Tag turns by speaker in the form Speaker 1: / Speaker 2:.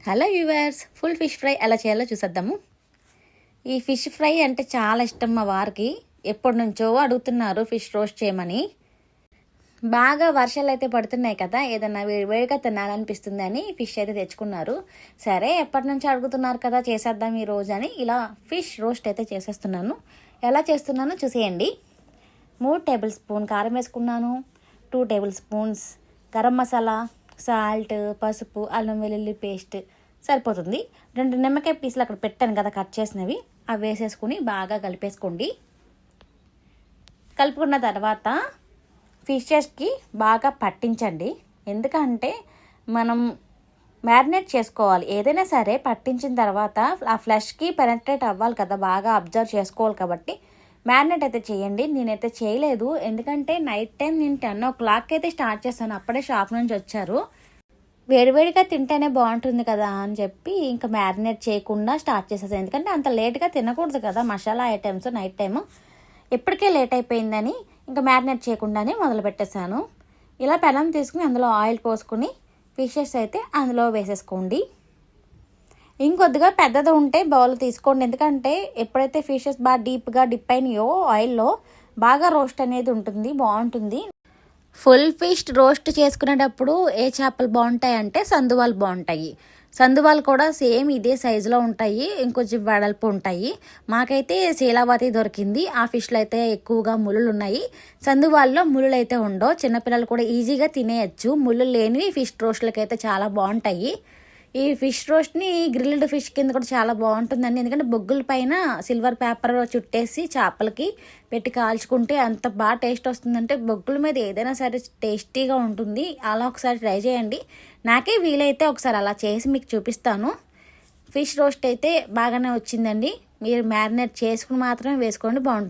Speaker 1: Hello viewers, full fish fry ఎలా చేయాలో చూసేద్దాము. ఈ ఫిష్ ఫ్రై అంటే చాలా ఇష్టం మా వారికి. ఎప్పటి నుంచో అడుగుతున్నారు ఫిష్ రోస్ట్ చేయమని. బాగా వర్షాలు అయితే పడుతున్నాయి కదా, ఏదన్నా వేడిగా తినాలనిపిస్తుంది అని ఫిష్ అయితే తెచ్చుకున్నారు. సరే, ఎప్పటి నుంచో అడుగుతున్నారు కదా, చేసేద్దాం ఈ రోజు అని ఇలా ఫిష్ రోస్ట్ అయితే చేసేస్తున్నాను. ఎలా చేస్తున్నానో చూసేయండి. 3 టేబుల్ స్పూన్ కారం వేసుకున్నాను, 2 table spoons garam masala, salt, పసుపు, అల్లం వెల్లుల్లి పేస్ట్ సరిపోతుంది. 2 నిమ్మకాయ పీసులు అక్కడ పెట్టాను కదా కట్ చేసినవి, అవి వేసేసుకుని బాగా కలిపేసుకోండి. కలుపుకున్న తర్వాత ఫిషెస్కి బాగా పట్టించండి. ఎందుకంటే మనం మ్యారినేట్ చేసుకోవాలి, ఏదైనా సరే పట్టించిన తర్వాత ఆ ఫ్లెష్కి పెనట్రేట్ అవ్వాలి కదా, బాగా అబ్జర్వ్ చేసుకోవాలి. కాబట్టి మ్యారినేట్ అయితే చేయండి. నేనైతే చేయలేదు, ఎందుకంటే నైట్ టైం నేను 10 o'clock అయితే స్టార్ట్ చేస్తాను. అప్పుడే షాప్ నుంచి వచ్చారు. వేడివేడిగా తింటేనే బాగుంటుంది కదా అని చెప్పి ఇంకా మ్యారినేట్ చేయకుండా స్టార్ట్ చేసేసాను. ఎందుకంటే అంత లేట్గా తినకూడదు కదా మసాలా ఐటమ్స్ నైట్ టైము. ఇప్పటికే లేట్ అయిపోయిందని ఇంకా మ్యారినేట్ చేయకుండానే మొదలు పెట్టేశాను. ఇలా పెనం తీసుకుని అందులో ఆయిల్ పోసుకుని ఫిషెస్ అయితే అందులో వేసేసుకోండి. ఇంకొద్దిగా పెద్దది ఉంటే బౌల్ తీసుకోండి, ఎందుకంటే ఎప్పుడైతే ఫిషెస్ బాగా డీప్గా డిప్ అయినాయో ఆయిల్లో బాగా రోస్ట్ అనేది ఉంటుంది, బాగుంటుంది. ఫుల్ ఫిష్ రోస్ట్ చేసుకునేటప్పుడు ఏ చేపలు బాగుంటాయి అంటే సందువాలు బాగుంటాయి. సందువాలు కూడా సేమ్ ఇదే సైజులో ఉంటాయి, ఇంకొంచెం వెడల్పు ఉంటాయి. మాకైతే శీలావతి దొరికింది. ఆ ఫిష్లో అయితే ఎక్కువగా ముళ్ళు ఉన్నాయి. సందువాల్లో ముళ్ళు అయితే ఉండవు. చిన్నపిల్లలు కూడా ఈజీగా తినేయచ్చు. ముళ్ళు లేనివి ఫిష్ రోస్ట్లకి అయితే చాలా బాగుంటాయి. ఈ ఫిష్ రోస్ట్ని గ్రిల్డ్ ఫిష్ కింద కూడా చాలా బాగుంటుందండి, ఎందుకంటే బొగ్గుల పైన సిల్వర్ పేపర్ చుట్టేసి చేపలకి పెట్టి కాల్చుకుంటే అంత బాగా టేస్ట్ వస్తుందంటే బొగ్గుల మీద ఏదైనా సరే టేస్టీగా ఉంటుంది. అలా ఒకసారి ట్రై చేయండి. నాకే వీలైతే ఒకసారి అలా చేసి మీకు చూపిస్తాను. ఫిష్ రోస్ట్ అయితే బాగానే వచ్చిందండి. మీరు మ్యారినేట్ చేసుకుని మాత్రమే వేసుకోండి, బాగుంటుంది.